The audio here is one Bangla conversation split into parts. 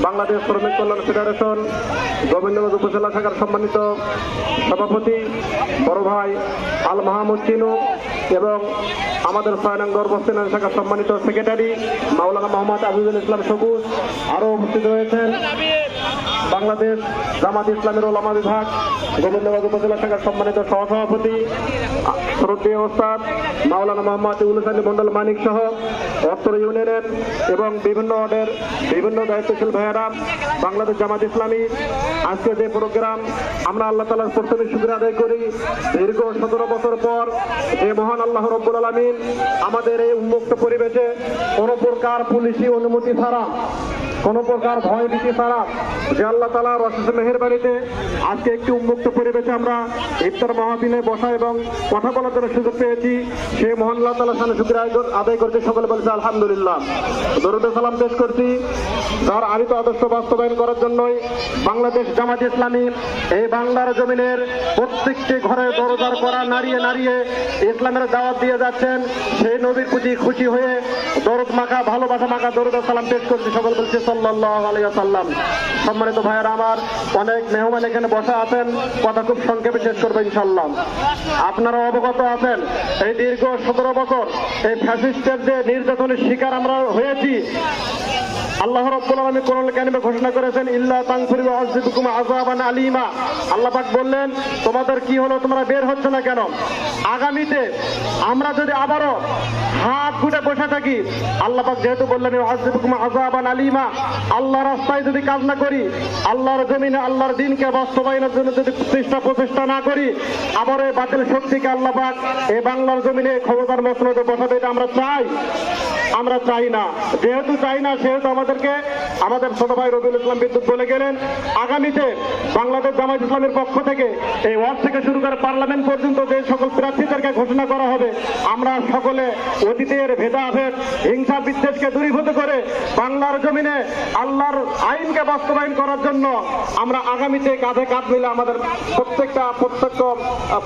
বাংলাদেশ শ্রমিক কল্যাণ ফেডারেশন গোবিন্দগঞ্জ উপজেলা শাখার সম্মানিত সভাপতি বড় ভাই আল মাহমুদ চিনু এবং আমাদের 6 নং গর্ভস্থান শাখার সম্মানিত সেক্রেটারি মাওলানা মোহাম্মদ আজিজুল ইসলাম সবুজ আরও উপস্থিত রয়েছেন বাংলাদেশ জামাত ইসলামের ওলামা বিভাগ গোবিন্দগঞ্জ উপজেলা শাখার সম্মানিত সহসভাপতি শ্রদ্ধেয় ওস্তাদ মাওলানা মোহাম্মদ ইউনুস আলী মন্ডল মানিক সহ অত্র ইউনিয়নের এবং বিভিন্ন ওয়ার্ডের বিভিন্ন দায়িত্বশীল ভাইয়েরা বাংলাদেশ জামাত ইসলামী আজকে যে প্রোগ্রাম আমরা আল্লাহ তাআলার প্রথমে শুকরিয়া আদায় করি দীর্ঘ 17 বছর পর যে মহান আল্লাহ রব্বুল আলামিন আমাদের এই উন্মুক্ত পরিবেশে কোনো প্রকার পুলিশি অনুমতি ছাড়া কোনো প্রকার ভয় ভীতি ছাড়া যে আল্লাহ তাআলার অশেষ মেহেরবানিতে আজকে একটি উন্মুক্ত পরিবেশে আমরা ইফতার মাহফিলে বসা এবং কথা বলার জন্য সুযোগ পেয়েছি সেই মহান আল্লাহ তাআলার সামনে শুকরিয়া আদায় করতে সকলে বলছে আলহামদুলিল্লাহ। দরুদ সালাম পেশ করছি যার আনিত আদর্শ বাস্তবায়ন করার জন্যই বাংলাদেশ জামাত ইসলামী এই বাংলার জমিনের প্রত্যেকটি ঘরে দরজার করা নাড়িয়ে নাড়িয়ে ইসলামের দাওয়াত দিয়ে যাচ্ছেন সেই নবীর প্রতি খুশি হয়ে দরদ মাখা ভালোবাসা মাখা দরুদ সালাম পেশ করছি সকল বলছে সাল্লাল্লাহু আলাইহি ওয়াসাল্লাম। সম্মানিত ভাইয়েরা আমার, অনেক মেহমান এখানে বসা আছেন, কথা খুব সংক্ষেপে শেষ করবো ইনশাআল্লাহ। আপনারা অবগত আছেন এই দীর্ঘ 17 বছর এই ফ্যাসিস্টের যে নির্যাতনের শিকার আমরা হয়েছি, আল্লাহ রাব্বুল আলামিন কোরআনুল কারীমে ঘোষণা করেছেন ইল্লা তাগফিরু আযিবুকুম আযাবান আলীমা। আল্লাহ পাক বললেন তোমাদের কি হলো, তোমরা বের হচ্ছ না কেন? আগামীতে আমরা যদি আবারও হাত গুটে বসে থাকি, আল্লাহ পাক যেহেতু বললেন আযিবুকুম আযাবান আলীমা, আল্লাহর রাস্তায় যদি কাজ না করি, আল্লাহর জমিনে আল্লাহর দ্বীনকে বাস্তবায়নের জন্য যদি প্রচেষ্টা না করি, আবার এই বাতিল শক্তিকে আল্লাহ পাক এই বাংলার জমিনে ক্ষমতার মসনদে বসাবে, এটা আমরা চাই না। যেহেতু চাই না সেহেতু আমাদেরকে আমাদের ছোট ভাই রবিউল ইসলাম বিদ্যুৎ বলে গেলেন আগামীতে বাংলাদেশ জামাত ইসলামের পক্ষ থেকে এই ওয়ার্ড থেকে শুরু করে পার্লামেন্ট পর্যন্ত যে সকল প্রার্থীদেরকে ঘোষণা করা হবে, আমরা সকলে অতীতের ভেদাভেদ হিংসা বিদ্বেষকে দূরীভূত করে বাংলার জমিনে আল্লাহর আইনকে বাস্তবায়ন করার জন্য আমরা আগামীতে কাঁধে কাঁধ মিলে আমাদের প্রত্যেকটা প্রত্যক্ষ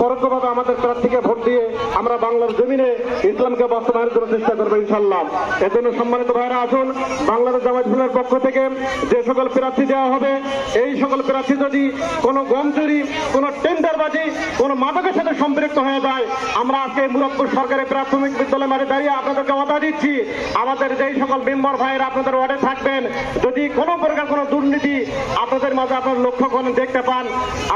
পরোক্ষভাবে আমাদের প্রার্থীকে ভোট দিয়ে আমরা বাংলার জমিনে ইসলামকে বাস্তবায়নের জন্য চেষ্টা করবো ইনশাআল্লাহ। এজন্য সম্মানিত ভাইরা আসুন, বাংলাদেশ জামাত ইসলামের পক্ষ থেকে যে সকল প্রার্থী দেওয়া হবে, এই সকল প্রার্থী যদি কোনো গম চুরি, কোনো টেন্ডারবাজি, কোনো মাদকের সাথে সম্পৃক্ত হয়ে যায়, আমরা আজকে মুরাদপুর সরকারি প্রাথমিক বিদ্যালয় মাঠে দাঁড়িয়ে আপনাদেরকে কথা দিচ্ছি, আমাদের যেই সকল মেম্বার ভাইয়েরা আপনাদের ওয়ার্ডে থাকবেন, যদি কোনো প্রকার কোনো দুর্নীতি আপনাদের মাঝে আপনার লক্ষ্য করেন, দেখতে পান,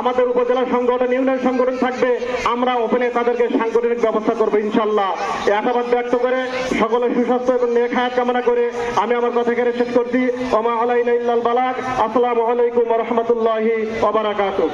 আমাদের উপজেলা সংগঠন ইউনিয়ন সংগঠন থাকবে, আমরা ওপেনে তাদেরকে সাংগঠনিক ব্যবস্থা করবো ইনশাআল্লাহ। এই আশাবাদ ব্যক্ত করে সকলের সুস্বাস্থ্য এবং নেক হায়াত কামনা করে আমি আমার কথা এখানে শেষ করছি। ওয়া মা আলাইনা ইল্লাল বালাগ। আসসালামু আলাইকুম ওয়া রাহমাতুল্লাহি ওয়া বারাকাতুহু।